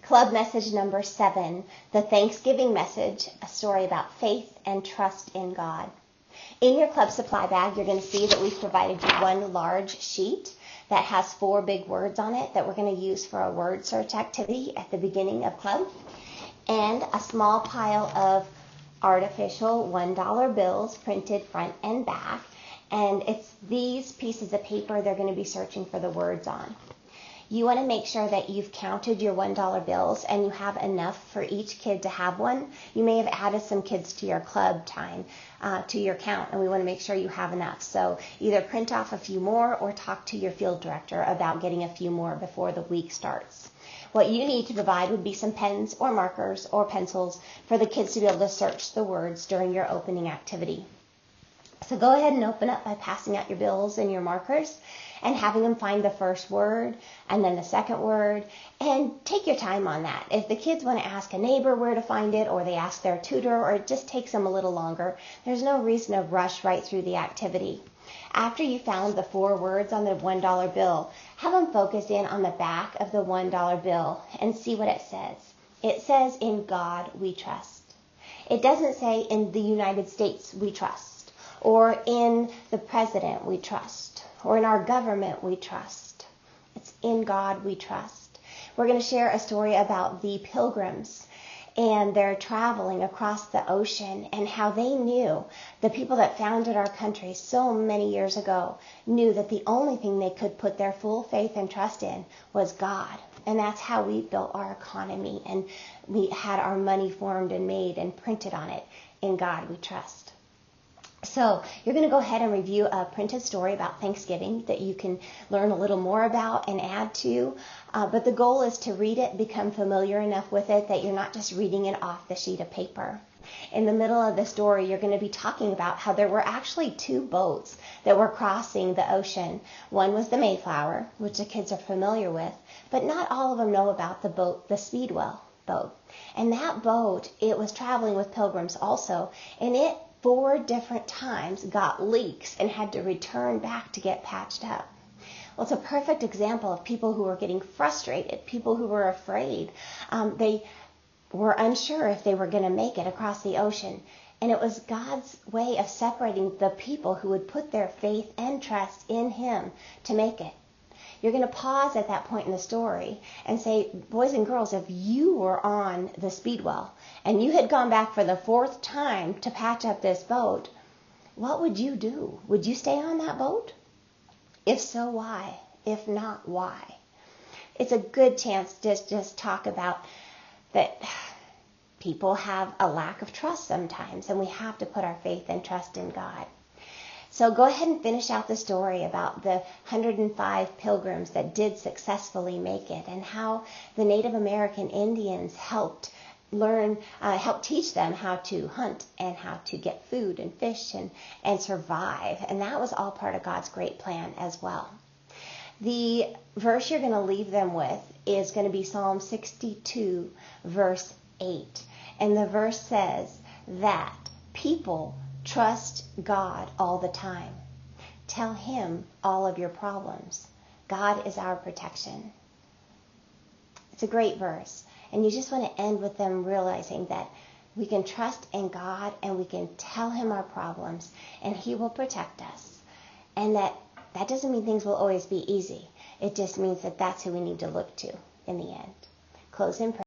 Club message number 7, the Thanksgiving message, a story about faith and trust in God. In your club supply bag, you're going to see that we've provided you one large sheet that has 4 big words on it that we're going to use for a word search activity at the beginning of club, and a small pile of artificial $1 bills printed front and back, and it's these pieces of paper they're going to be searching for the words on. You want to make sure that you've counted your $1 bills and you have enough for each kid to have one. You may have added some kids to your club time, to your count, and we want to make sure you have enough. So either print off a few more or talk to your field director about getting a few more before the week starts. What you need to provide would be some pens or markers or pencils for the kids to be able to search the words during your opening activity. So go ahead and open up by passing out your bills and your markers and having them find the first word and then the second word, and take your time on that. If the kids want to ask a neighbor where to find it, or they ask their tutor, or it just takes them a little longer, there's no reason to rush right through the activity. After you found the 4 words on the $1 bill, have them focus in on the back of the $1 bill and see what it says. It says, "In God we trust." It doesn't say, "In the United States we trust," or "In the president we trust," or "In our government we trust." It's "In God we trust." We're going to share a story about the Pilgrims and their traveling across the ocean, and how they knew, the people that founded our country so many years ago, knew that the only thing they could put their full faith and trust in was God. And that's how we built our economy, and we had our money formed and made and printed on it. "In God we trust." So you're going to go ahead and review a printed story about Thanksgiving that you can learn a little more about and add to. But the goal is to read it, become familiar enough with it that you're not just reading it off the sheet of paper. In the middle of the story, you're going to be talking about how there were actually 2 boats that were crossing the ocean. One was the Mayflower, which the kids are familiar with, but not all of them know about the boat, the Swivl boat. And that boat, it was traveling with pilgrims also, and it 4 different times got leaks and had to return back to get patched up. Well, it's a perfect example of people who were getting frustrated, people who were afraid. They were unsure if they were going to make it across the ocean. And it was God's way of separating the people who would put their faith and trust in Him to make it. You're going to pause at that point in the story and say, boys and girls, if you were on the Swivl and you had gone back for the 4th time to patch up this boat, what would you do? Would you stay on that boat? If so, why? If not, why? It's a good chance to just talk about that people have a lack of trust sometimes, and we have to put our faith and trust in God. So go ahead and finish out the story about the 105 pilgrims that did successfully make it, and how the Native American Indians helped teach them how to hunt and how to get food and fish and survive. And that was all part of God's great plan as well. The verse you're going to leave them with is going to be Psalm 62, verse 8. And the verse says that people trust God all the time. Tell Him all of your problems. God is our protection. It's a great verse. And you just want to end with them realizing that we can trust in God and we can tell Him our problems and He will protect us. And that doesn't mean things will always be easy. It just means that that's who we need to look to in the end. Close in prayer.